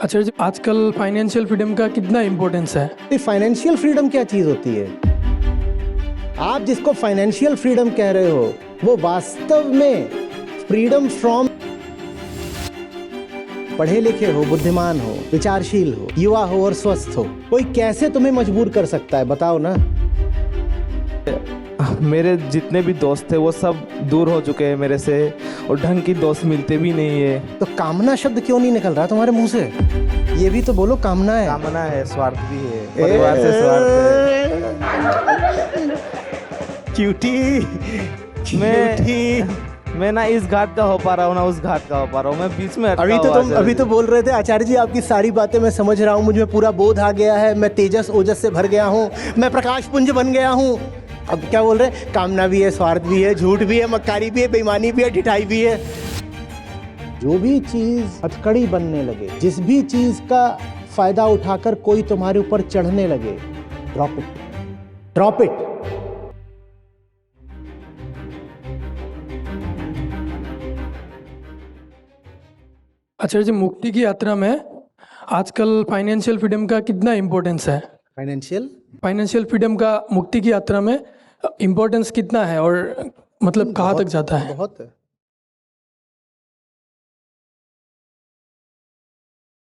अच्छा जी, आजकल financial freedom का कितना इम्पोर्टेंस है? ये फाइनेंशियल फ्रीडम क्या चीज होती है? आप जिसको फाइनेंशियल फ्रीडम कह रहे हो वो वास्तव में फ्रीडम फ्रॉम पढ़े लिखे हो, बुद्धिमान हो, विचारशील हो, युवा हो और स्वस्थ हो। कोई कैसे तुम्हें मजबूर कर सकता है, बताओ ना। मेरे जितने भी दोस्त थे वो सब दूर हो चुके हैं मेरे से और ढंग की दोस्त मिलते भी नहीं है। तो कामना शब्द क्यों नहीं निकल रहा तुम्हारे मुंह से? ये भी तो बोलो, कामना है। कामना है, स्वार्थ भी है, परिवार से स्वार्थ है। क्यूटी मैं ना इस घाट का हो पा रहा हूँ ना उस घाट का हो पा रहा हूँ, मैं बीच में अटका हुआ तुम अभी तो बोल रहे थे आचार्य जी आपकी सारी बातें मैं समझ रहा हूँ, मुझे पूरा बोध आ गया है, मैं तेजस ओजस से भर गया हूँ, मैं प्रकाश पुंज बन गया हूँ। अब क्या बोल रहे हैं? कामना भी है, स्वार्थ भी है, झूठ भी है, मक्कारी भी है, बेईमानी भी है, ठिठाई भी है। जो भी चीज हथकड़ी बनने लगे, जिस भी चीज का फायदा उठाकर कोई तुम्हारे ऊपर चढ़ने लगे, ड्रॉप इट, ड्रॉप इट। अच्छा जी, मुक्ति की यात्रा में आजकल फाइनेंशियल फ्रीडम का कितना इम्पोर्टेंस है? फाइनेंशियल फ्रीडम का मुक्ति की यात्रा में इम्पोर्टेंस कितना है और मतलब कहाँ तक जाता है? बहुत है।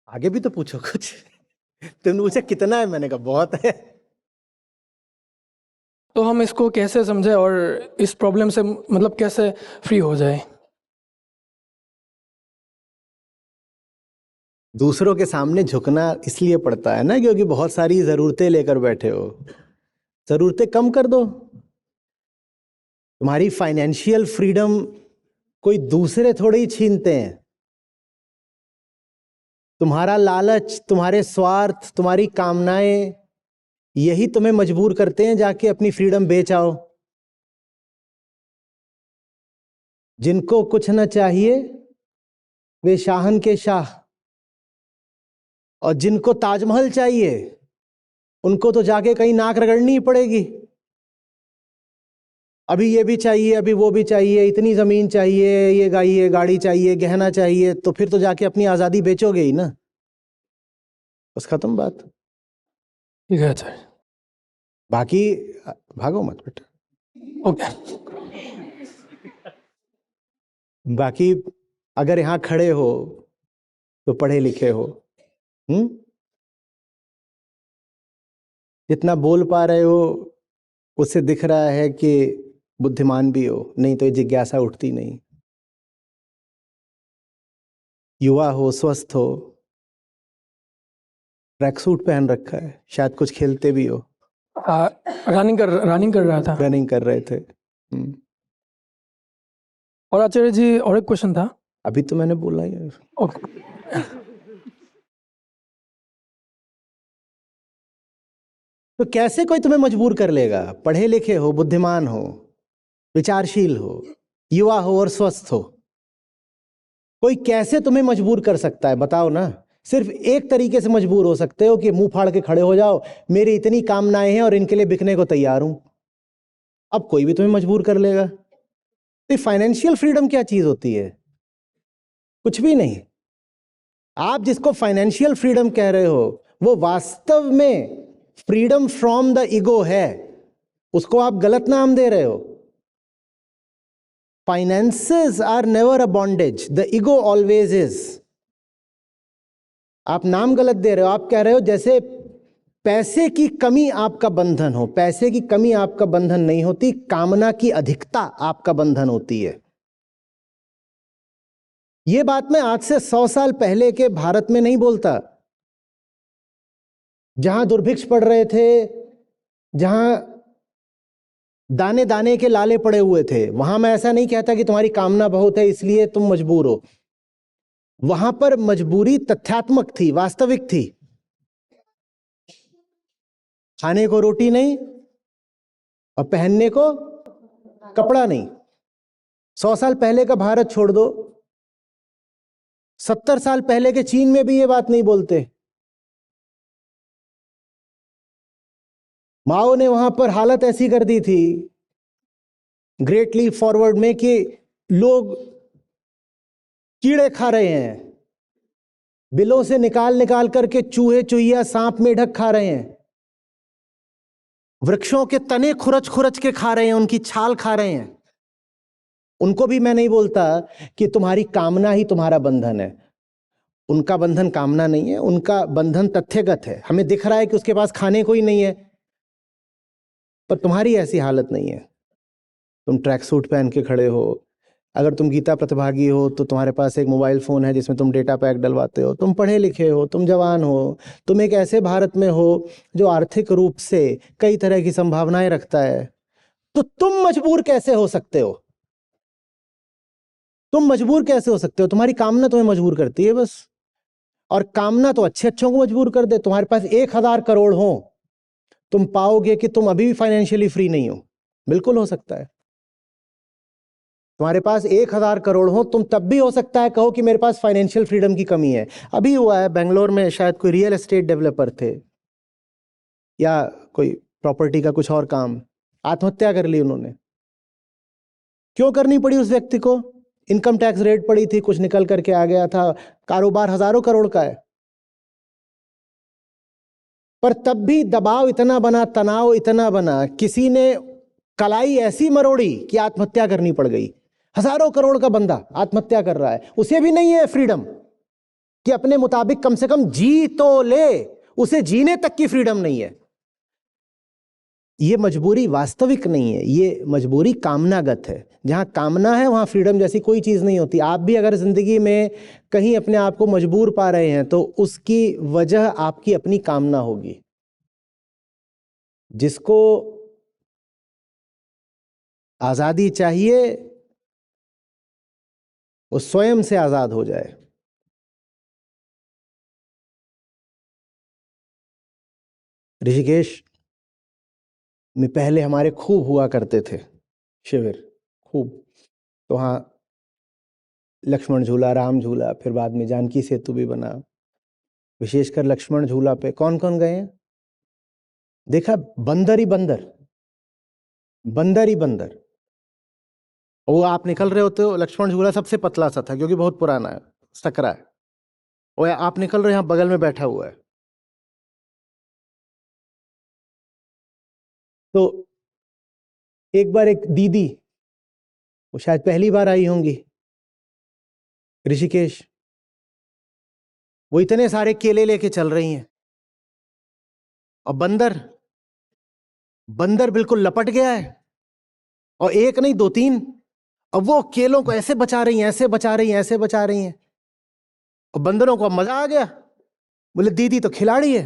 आगे भी तो पूछो कुछ। तुमने पूछा कितना है, मैंने कहा बहुत है। तो हम इसको कैसे समझे और इस प्रॉब्लम से मतलब कैसे फ्री हो जाए? दूसरों के सामने झुकना इसलिए पड़ता है ना क्योंकि बहुत सारी जरूरतें लेकर बैठे हो। जरूरतें कम कर दो। तुम्हारी फाइनेंशियल फ्रीडम कोई दूसरे थोड़े ही छीनते हैं। तुम्हारा लालच, तुम्हारे स्वार्थ, तुम्हारी कामनाएं, यही तुम्हें मजबूर करते हैं जाके अपनी फ्रीडम बेच आओ। जिनको कुछ न चाहिए वे शाहन के शाह, और जिनको ताजमहल चाहिए उनको तो जाके कहीं नाक रगड़नी ही पड़ेगी। अभी ये भी चाहिए, अभी वो भी चाहिए, इतनी जमीन चाहिए, ये गाड़ी चाहिए, गहना चाहिए, तो फिर तो जाके अपनी आजादी बेचोगे ही ना। बस खत्म बात। ठीक है अच्छा। बाकी भागो मत बेटा। ओके। बाकी अगर यहाँ खड़े हो तो पढ़े लिखे हो, जितना बोल पा रहे हो उससे दिख रहा है कि बुद्धिमान भी हो, नहीं तो ये जिज्ञासा उठती नहीं। युवा हो, स्वस्थ हो, ट्रैक सूट पहन रखा है, शायद कुछ खेलते भी हो। रनिंग कर रहा था। रनिंग कर रहे थे। और आचार्य जी, और एक क्वेश्चन था। अभी तो मैंने बोला ही। ओके। तो कैसे कोई तुम्हें मजबूर कर लेगा? पढ़े लिखे हो, बुद्धिमान हो, विचारशील हो, युवा हो और स्वस्थ हो। कोई कैसे तुम्हें मजबूर कर सकता है, बताओ ना। सिर्फ एक तरीके से मजबूर हो सकते हो कि मुंह फाड़ के खड़े हो जाओ, मेरी इतनी कामनाएं हैं और इनके लिए बिकने को तैयार हूं। अब कोई भी तुम्हें मजबूर कर लेगा। तो फाइनेंशियल फ्रीडम क्या चीज होती है? कुछ भी नहीं। आप जिसको फाइनेंशियल फ्रीडम कह रहे हो वो वास्तव में फ्रीडम फ्रॉम द ईगो है। उसको आप गलत नाम दे रहे हो। Finances are never a bondage, the ego always is. आप नाम गलत दे रहे हो। आप कह रहे हो जैसे पैसे की कमी आपका बंधन हो। पैसे की कमी आपका बंधन नहीं होती, कामना की अधिकता आपका बंधन होती है। यह बात मैं आज से 100 साल पहले के भारत में नहीं बोलता, जहां दुर्भिक्ष पड़ रहे थे, जहां दाने दाने के लाले पड़े हुए थे। वहां मैं ऐसा नहीं कहता कि तुम्हारी कामना बहुत है इसलिए तुम मजबूर हो। वहां पर मजबूरी तथ्यात्मक थी, वास्तविक थी। खाने को रोटी नहीं और पहनने को कपड़ा नहीं। 100 साल पहले का भारत छोड़ दो, 70 साल पहले के चीन में भी ये बात नहीं बोलते। माओ ने वहां पर हालत ऐसी कर दी थी ग्रेट लीप फॉरवर्ड में कि लोग कीड़े खा रहे हैं, बिलों से निकाल निकाल करके चूहे चुहिया सांप मेढक खा रहे हैं, वृक्षों के तने खुरच खुरच के खा रहे हैं, उनकी छाल खा रहे हैं। उनको भी मैं नहीं बोलता कि तुम्हारी कामना ही तुम्हारा बंधन है। उनका बंधन कामना नहीं है, उनका बंधन तथ्यगत है। हमें दिख रहा है कि उसके पास खाने को ही नहीं है, पर तुम्हारी ऐसी हालत नहीं है। तुम ट्रैक सूट पहन के खड़े हो, अगर तुम गीता प्रतिभागी हो तो तुम्हारे पास एक मोबाइल फ़ोन है जिसमें तुम डेटा पैक डलवाते हो, तुम पढ़े लिखे हो, तुम जवान हो, तुम एक ऐसे भारत में हो जो आर्थिक रूप से कई तरह की संभावनाएं रखता है, तो तुम मजबूर कैसे हो सकते हो? तुम मजबूर कैसे हो सकते हो? तुम्हारी कामना तुम्हें मजबूर करती है बस। और कामना तो अच्छे अच्छों को मजबूर कर दे। तुम्हारे पास 1,000 करोड़ हो, तुम पाओगे कि तुम अभी भी फाइनेंशियली फ्री नहीं हो? बिल्कुल हो सकता है। तुम्हारे पास 1,000 करोड़ हो, तुम तब भी हो सकता है कहो कि मेरे पास फाइनेंशियल फ्रीडम की कमी है। अभी हुआ है बेंगलोर में, शायद कोई रियल एस्टेट डेवलपर थे या कोई प्रॉपर्टी का कुछ और काम, आत्महत्या कर ली उन्होंने। क्यों करनी पड़ी उस व्यक्ति को? इनकम टैक्स रेट पड़ी थी, कुछ निकल करके आ गया था, कारोबार हजारों करोड़ का है, पर तब भी दबाव इतना बना, तनाव इतना बना, किसी ने कलाई ऐसी मरोड़ी कि आत्महत्या करनी पड़ गई। हजारों करोड़ का बंदा आत्महत्या कर रहा है, उसे भी नहीं है फ्रीडम कि अपने मुताबिक कम से कम जी तो ले, उसे जीने तक की फ्रीडम नहीं है। ये मजबूरी वास्तविक नहीं है, ये मजबूरी कामनागत है। जहां कामना है वहां फ्रीडम जैसी कोई चीज नहीं होती। आप भी अगर जिंदगी में कहीं अपने आप को मजबूर पा रहे हैं तो उसकी वजह आपकी अपनी कामना होगी। जिसको आजादी चाहिए वो स्वयं से आजाद हो जाए। ऋषिकेश में पहले हमारे खूब हुआ करते थे शिविर, खूब। तो वहाँ लक्ष्मण झूला, राम झूला, फिर बाद में जानकी सेतु भी बना। विशेषकर लक्ष्मण झूला पे कौन कौन गए हैं? देखा, बंदर ही बंदर, बंदर ही बंदर। वो आप निकल रहे होते हो, लक्ष्मण झूला सबसे पतला सा था क्योंकि बहुत पुराना है, सकरा है। और आप निकल रहे हैं, यहाँ बगल में बैठा हुआ है। तो एक बार एक दीदी, वो शायद पहली बार आई होंगी ऋषिकेश, वो इतने सारे केले लेके चल रही हैं और बंदर बंदर बिल्कुल लपट गया है, और एक नहीं 2-3। अब वो केलों को ऐसे बचा रही हैं, ऐसे बचा रही हैं, ऐसे बचा रही हैं, और बंदरों को अब मजा आ गया। बोले दीदी तो खिलाड़ी है,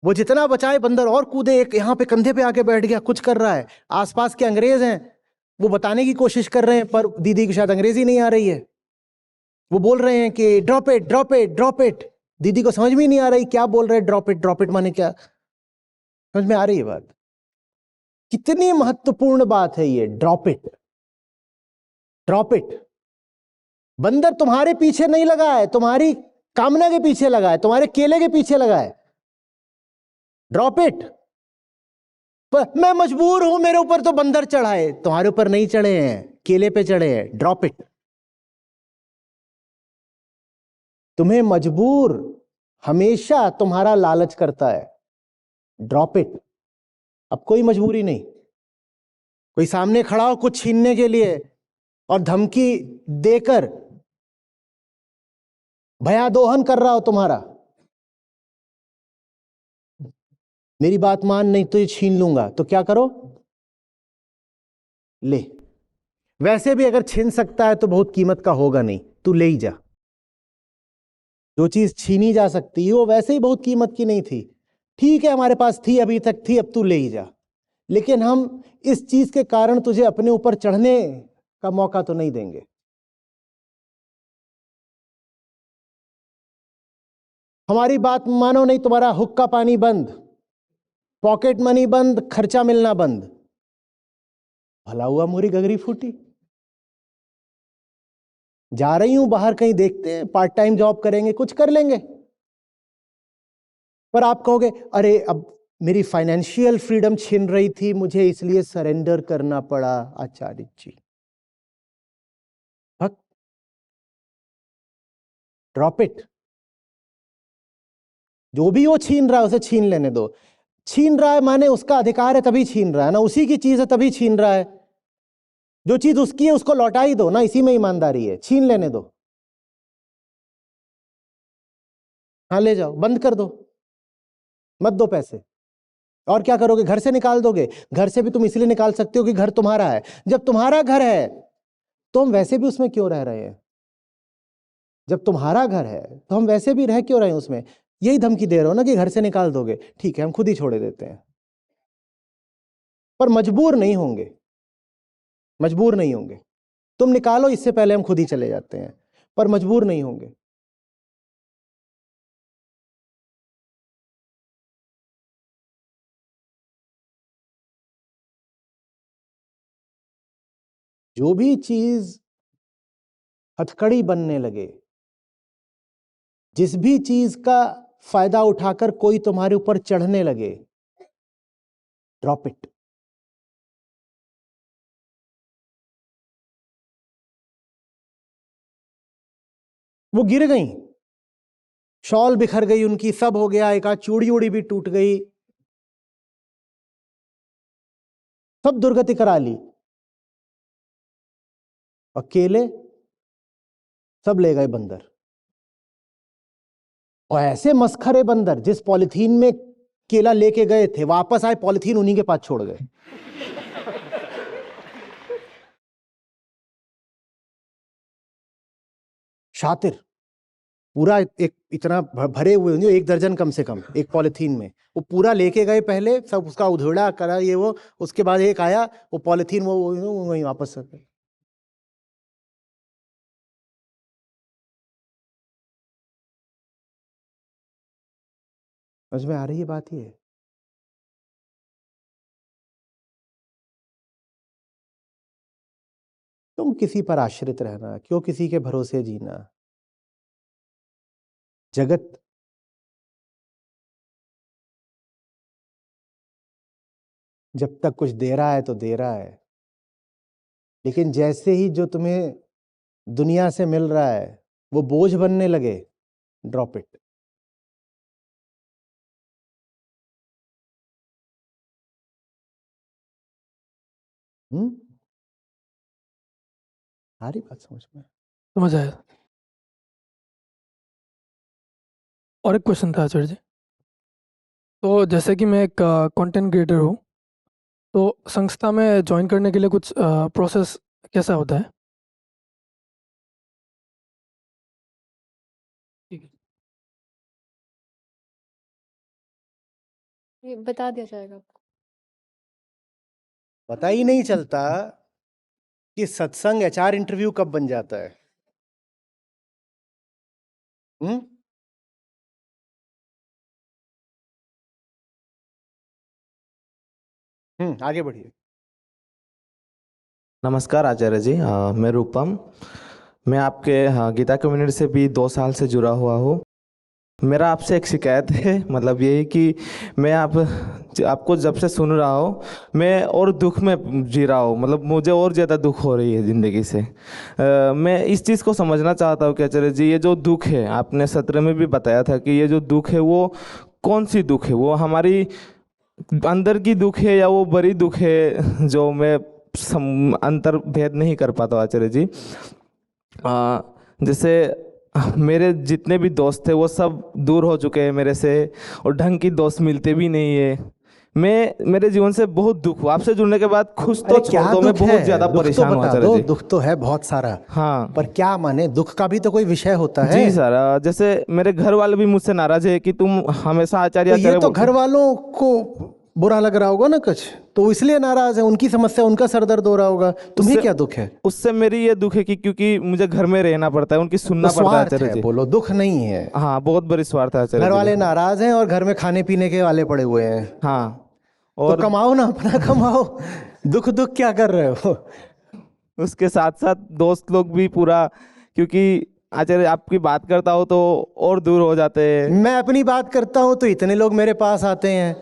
वो जितना बचाए बंदर और कूदे। एक यहाँ पे कंधे पे आके बैठ गया, कुछ कर रहा है। आसपास के अंग्रेज हैं, वो बताने की कोशिश कर रहे हैं, पर दीदी की शायद अंग्रेजी नहीं आ रही है। वो बोल रहे हैं कि drop it, drop it, drop it. दीदी को समझ में नहीं आ रही क्या बोल रहे हैं, ड्रॉप इट, ड्रॉप इट माने क्या? समझ में आ रही है बात? कितनी महत्वपूर्ण बात है ये, ड्रॉप इट, ड्रॉप इट। बंदर तुम्हारे पीछे नहीं लगा है, तुम्हारी कामना के पीछे लगा है, तुम्हारे केले के पीछे लगा है। Drop it. मैं मजबूर हूं, मेरे ऊपर तो बंदर चढ़ाए। तुम्हारे ऊपर नहीं चढ़े हैं, केले पे चढ़े हैं। Drop it. तुम्हें मजबूर हमेशा तुम्हारा लालच करता है। Drop it. अब कोई मजबूरी नहीं। कोई सामने खड़ा हो कुछ छीनने के लिए और धमकी देकर भयादोहन कर रहा हो तुम्हारा, मेरी बात मान, नहीं तो ये छीन लूंगा, तो क्या करो? ले। वैसे भी अगर छीन सकता है तो बहुत कीमत का होगा नहीं, तू ले ही जा। जो चीज छीनी जा सकती है वो वैसे ही बहुत कीमत की नहीं थी। ठीक है, हमारे पास थी, अभी तक थी, अब तू ले ही जा। लेकिन हम इस चीज के कारण तुझे अपने ऊपर चढ़ने का मौका तो नहीं देंगे। हमारी बात मानो नहीं, तुम्हारा हुक्का पानी बंद, पॉकेट मनी बंद, खर्चा मिलना बंद। भला हुआ मोरी गगरी फूटी। जा रही हूं बाहर, कहीं देखते हैं, पार्ट टाइम जॉब करेंगे, कुछ कर लेंगे। पर आप कहोगे अरे अब मेरी फाइनेंशियल फ्रीडम छिन रही थी, मुझे इसलिए सरेंडर करना पड़ा। आचार्य जी, ड्रॉप इट। जो भी वो छीन रहा है उसे छीन लेने दो। छीन रहा है माने उसका अधिकार है तभी छीन रहा है ना, उसी की चीज है तभी छीन रहा है। जो चीज उसकी है उसको लौटा ही दो ना, इसी में ईमानदारी है। छीन लेने दो, हाँ ले जाओ, बंद कर दो, मत दो पैसे। और क्या करोगे? घर से निकाल दोगे? घर से भी तुम इसलिए निकाल सकते हो कि घर तुम्हारा है। जब तुम्हारा घर है तो हम वैसे भी उसमें क्यों रह रहे हैं? जब तुम्हारा घर है तो हम वैसे भी रह क्यों रहे हैं उसमें? यही धमकी दे रहे हो ना कि घर से निकाल दोगे, ठीक है हम खुद ही छोड़े देते हैं। पर मजबूर नहीं होंगे, मजबूर नहीं होंगे। तुम निकालो इससे पहले हम खुद ही चले जाते हैं, पर मजबूर नहीं होंगे। जो भी चीज हथकड़ी बनने लगे, जिस भी चीज का फायदा उठाकर कोई तुम्हारे ऊपर चढ़ने लगे, ड्रॉप इट। वो गिर गई, शॉल बिखर गई उनकी, सब हो गया, एक आध चूड़ी उड़ी भी टूट गई, सब दुर्गति करा ली। अकेले सब ले गए बंदर। और ऐसे मस्खरे बंदर, जिस पॉलिथीन में केला लेके गए थे वापस आए, पॉलिथीन उन्हीं के पास छोड़ गए। शातिर, पूरा एक इतना भरे हुए होंगे, 1 दर्जन कम से कम एक पॉलिथीन में, वो पूरा लेके गए पहले, सब उसका उधेड़ा करा ये वो, उसके बाद एक आया वो पॉलिथीन वो वहीं वापस कर गए। समझ में आ रही है बात? ये तुम किसी पर आश्रित रहना, क्यों किसी के भरोसे जीना? जगत जब तक कुछ दे रहा है तो दे रहा है, लेकिन जैसे ही जो तुम्हें दुनिया से मिल रहा है वो बोझ बनने लगे, ड्रॉप इट। आ रही बात समझ में? समझ आया। और एक क्वेश्चन था आचार्य जी। तो जैसे कि मैं एक कंटेंट क्रिएटर हूँ, तो संस्था में ज्वाइन करने के लिए कुछ प्रोसेस कैसा होता है? ठीक है। ये बता दिया जाएगा आपको। पता ही नहीं चलता कि सत्संग एचआर इंटरव्यू कब बन जाता है। आगे बढ़िए। नमस्कार आचार्य जी, मैं रूपम। मैं आपके गीता कम्युनिटी से भी 2 साल से जुड़ा हुआ हूँ। मेरा आपसे एक शिकायत है, मतलब यही कि मैं आपको जब से सुन रहा हूँ मैं और दुख में जी रहा हूँ, मतलब मुझे और ज़्यादा दुख हो रही है ज़िंदगी से। मैं इस चीज़ को समझना चाहता हूँ कि आचार्य जी, ये जो दुख है, आपने सत्र में भी बताया था कि ये जो दुख है वो कौन सी दुख है? वो हमारी अंदर की दुख है या वो बड़ी दुख है, जो मैं अंतर भेद नहीं कर पाता आचार्य जी। जैसे मेरे जितने भी दोस्त थे वो सब दूर हो चुके हैं मेरे से, और ढंग की दोस्त मिलते भी नहीं है। मेरे जीवन से बहुत दुख हुआ। आपसे जुड़ने के बाद खुश तो छोड़ दो, मैं बहुत ज्यादा परेशान हूँ आचार्य जी। दुख तो है बहुत सारा, हाँ, पर क्या माने, दुख का भी तो कोई विषय होता है। जी सर, जैसे मेरे घर वाले भी मुझसे नाराज है कि तुम हमेशा आचार्य तो ये तो घर वालों को बुरा लग रहा होगा ना कुछ, तो इसलिए नाराज है, उनकी समस्या, उनका सर दर्द हो रहा होगा। तुम्हें क्या दुख है? उससे मेरी ये दुख है कि क्योंकि मुझे घर में रहना पड़ता है, उनकी सुनना तो पड़ता है स्वार्थ आचार्य है, जी। बोलो दुख नहीं है। हाँ, बहुत बड़ी स्वार्थ है आचार्य घर जी। वाले नाराज हैं और घर में खाने पीने के वाले पड़े हुए हैं। हाँ, तो और कमाओ ना, अपना कमाओ। दुख दुख क्या कर रहे हो? उसके साथ साथ दोस्त लोग भी पूरा, क्योंकि आचार्य आपकी बात करता हो तो और दूर हो जाते हैं। मैं अपनी बात करता हूं तो इतने लोग मेरे पास आते हैं,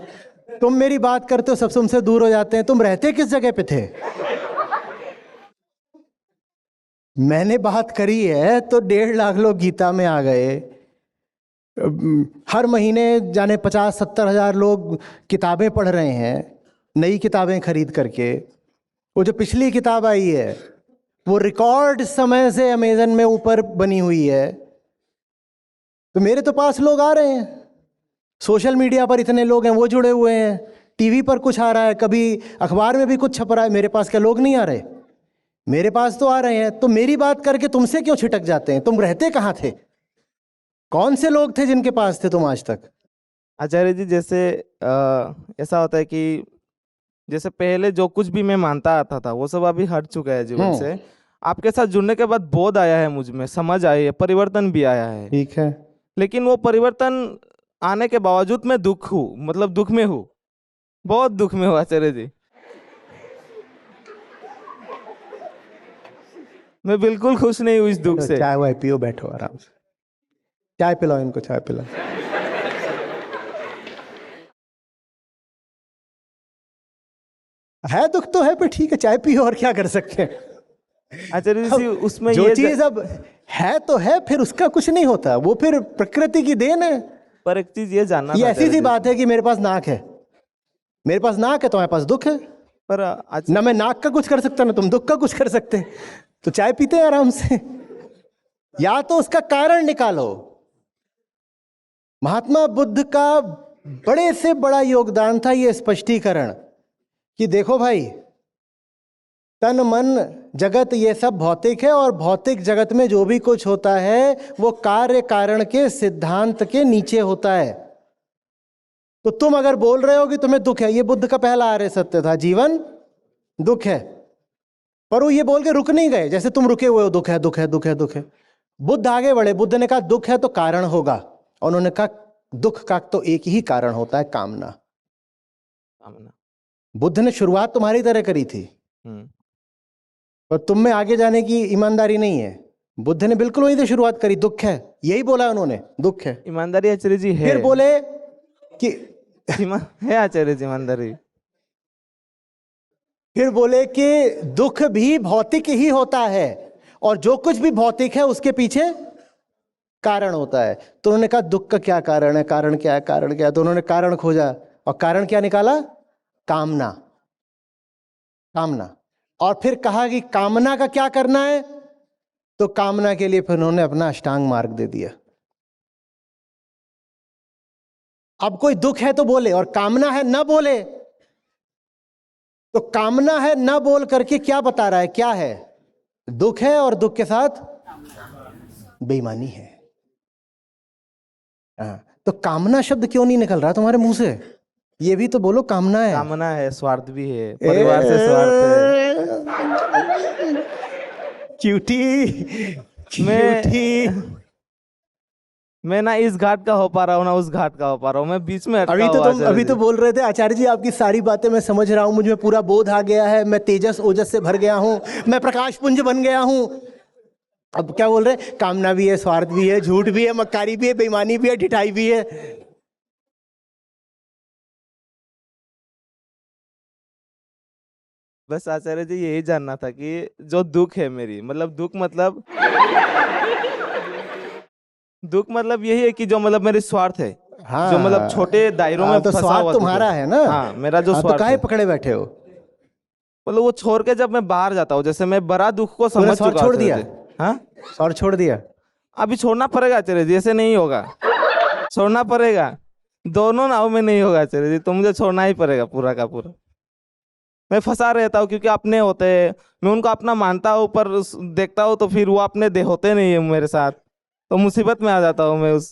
तुम मेरी बात करते हो सब तुमसे दूर हो जाते हैं। तुम रहते किस जगह पे थे? मैंने बात करी है तो 1.5 लाख लोग गीता में आ गए। हर महीने जाने 50-70 हजार लोग किताबें पढ़ रहे हैं, नई किताबें खरीद करके। वो जो पिछली किताब आई है वो रिकॉर्ड समय से अमेज़न में ऊपर बनी हुई है। तो मेरे तो पास लोग आ रहे हैं, सोशल मीडिया पर इतने लोग हैं, वो जुड़े हुए हैं, टीवी पर कुछ आ रहा है, कभी अखबार में भी कुछ छप रहा है। मेरे पास क्या लोग नहीं आ रहे? मेरे पास तो आ रहे हैं। तो मेरी बात करके तुमसे क्यों छिटक जाते हैं? तुम रहते कहाँ थे? कौन से लोग थे जिनके पास थे तुम आज तक? आचार्य जी, जैसे ऐसा होता है कि जैसे पहले जो कुछ भी मैं मानता आता था वो सब अभी हट चुका है जीवन से। आपके साथ जुड़ने के बाद बोध आया है, मुझ में समझ आई है, परिवर्तन भी आया है। ठीक है। लेकिन वो परिवर्तन आने के बावजूद मैं दुख हूँ, मतलब दुख में हूँ, बहुत दुख में हूँ आचार्य जी। मैं बिल्कुल खुश नहीं हूँ इस दुख से। चाय वाय पियो, बैठो आराम से, चाय पिलाओ इनको, चाय पिलाओ। है दुख तो है, पर ठीक है, चाय पियो, और क्या कर सकते हैं। आचार्य जी, उसमें जो ये चीज अब है तो है, फिर उसका कुछ नहीं होता, वो फिर प्रकृति की देन है। पर एक चीज ये जानना ये था ऐसी आचार्य सी जी। बात है कि मेरे पास नाक है, मेरे पास नाक है, तुम्हारे पास दुख है। पर ना मैं नाक का कुछ कर सकता, ना तुम दुख का कुछ कर सकते। तो चाय पीते हैं आराम से, या तो उसका कारण निकालो। महात्मा बुद्ध का बड़े से बड़ा योगदान था ये स्पष्टीकरण कि देखो भाई, तन मन जगत ये सब भौतिक है, और भौतिक जगत में जो भी कुछ होता है वो कार्य कारण के सिद्धांत के नीचे होता है। तो तुम अगर बोल रहे हो कि तुम्हें दुख है, ये बुद्ध का पहला आर्य सत्य था, जीवन दुख है। पर वो ये बोल के रुक नहीं गए जैसे तुम रुके हुए हो, दुख है दुख है दुख है दुख है। बुद्ध आगे बढ़े, बुद्ध ने कहा दुख है तो कारण होगा, और उन्होंने कहा दुख का तो एक ही कारण होता है, कामना। कामना। बुद्ध ने शुरुआत तुम्हारी तरह करी थी, हम्म। और तुम में आगे जाने की ईमानदारी नहीं है। बुद्ध ने बिल्कुल वहीं से शुरुआत करी, दुख है, यही बोला उन्होंने, दुख है। ईमानदारी आचार्य जी है। फिर बोले कि है आचार्य जी ईमानदारी। फिर बोले कि दुख भी भौतिक ही होता है, और जो कुछ भी भौतिक है उसके पीछे कारण होता है। तो उन्होंने कहा दुख का क्या कारण है, कारण क्या है, कारण क्या है? तो उन्होंने कारण खोजा, और कारण क्या निकाला? कामना। कामना। और फिर कहा कि कामना का क्या करना है? तो कामना के लिए फिर उन्होंने अपना अष्टांग मार्ग दे दिया। अब कोई दुख है तो बोले, और कामना है न बोले। तो कामना है न बोल करके क्या बता रहा है, क्या है? दुख है, और दुख के साथ बेईमानी है। तो कामना शब्द क्यों नहीं निकल रहा तुम्हारे मुंह से? ये भी तो बोलो, कामना है। कामना है, स्वार्थ भी है, परिवार से स्वार्थ है। मैं ना इस घाट का हो पा रहा हूँ ना उस घाट का हो पा रहा हूँ, मैं बीच में अटका हुआ आचार्य अभी जी। तो बोल रहे थे आचार्य जी, आपकी सारी बातें मैं समझ रहा हूँ, मुझ में पूरा बोध आ गया है, मैं तेजस ओजस से भर गया हूँ, मैं प्रकाश पुंज बन गया हूँ। अब क्या बोल रहे? कामना भी है, स्वार्थ भी है, झूठ भी है, मक्कारी भी है, बेईमानी भी है, ढिठाई भी है। बस आचार्य जी यही जानना था कि जो दुख है मेरी, मतलब दुख मतलब दुख मतलब यही है कि जो मतलब मेरे स्वार्थ है, हाँ, जो मतलब छोटे दायरों में तो फंसा स्वार्थ हुआ दुख तुम्हारा है ना। हाँ, मेरा जो तो स्वार्थ काहे है, पकड़े बैठे हो? मतलब वो छोड़ के जब मैं बाहर जाता हूँ, जैसे मैं बड़ा दुख को तूने समझ स्वार्थ चुका छोड़ आचार्य दिया? जी। हाँ, स्वार्थ छोड़ दिया? अभी छोड़ना पड़ेगा आचार्य जी, ऐसे नहीं होगा, छोड़ना पड़ेगा, दोनों नाव में नहीं होगा आचार्य जी, तो मुझे छोड़ना ही पड़ेगा पूरा का पूरा। मैं फंसा रहता हूँ क्योंकि अपने होते हैं, मैं उनको अपना मानता हूँ, पर देखता हूँ तो फिर वो अपने दे होते नहीं है मेरे साथ, तो मुसीबत में आ जाता हूँ मैं उस।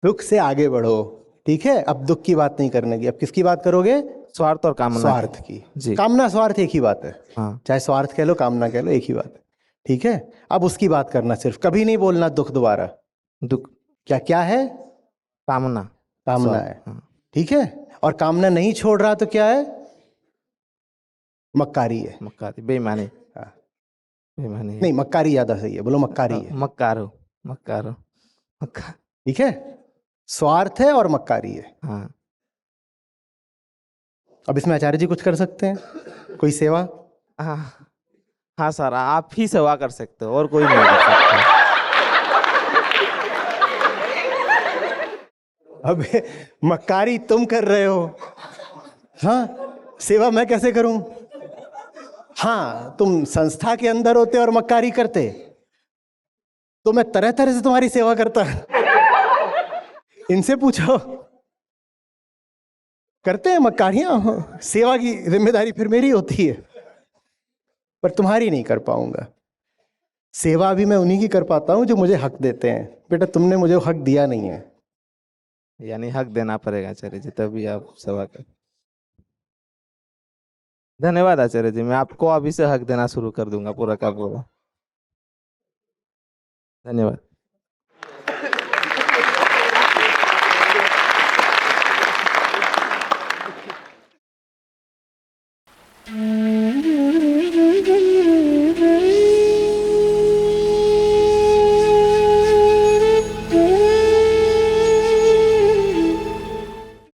दुख से आगे बढ़ो, ठीक है? अब दुख की बात नहीं करने की, अब किसकी बात करोगे? स्वार्थ और कामना स्वार्थ की। जी। कामना स्वार्थ एक ही बात है, हाँ। चाहे स्वार्थ कह लो, कामना कह लो, एक ही बात है, ठीक है? अब उसकी बात करना, सिर्फ कभी नहीं बोलना दुख दोबारा। दुख क्या क्या है? कामना कामना स्वार्थ, है, हाँ। ठीक है? और कामना नहीं छोड़ रहा तो क्या है? मक्कारी है। मक्कारी, बेईमानी। हाँ। बेईमानी है। नहीं, मक्कारी ज्यादा सही है, बोलो मक्कारी है, मक्कारो, मक्कारो, मक्का। ठीक है? स्वार्थ है और मक्कारी है। हाँ। अब इसमें आचार्य जी कुछ कर सकते हैं? कोई सेवा? हाँ, हाँ सर, आप ही सेवा कर सकते हो और कोई नहीं कर सकता। अबे मक्कारी तुम कर रहे हो, हाँ सेवा मैं कैसे करूं? हाँ तुम संस्था के अंदर होते और मक्कारी करते तो मैं तरह तरह से तुम्हारी सेवा करता। इनसे पूछो, करते हैं मक्कारियां, सेवा की जिम्मेदारी फिर मेरी होती है, पर तुम्हारी नहीं कर पाऊंगा। सेवा भी मैं उन्हीं की कर पाता हूं जो मुझे हक देते हैं। बेटा तुमने मुझे हक दिया नहीं है। यानी हक देना पड़ेगा आचार्य जी, तभी आप सेवा कर। धन्यवाद आचार्य जी, मैं आपको अभी से हक देना शुरू कर दूंगा पूरा का पूरा। धन्यवाद।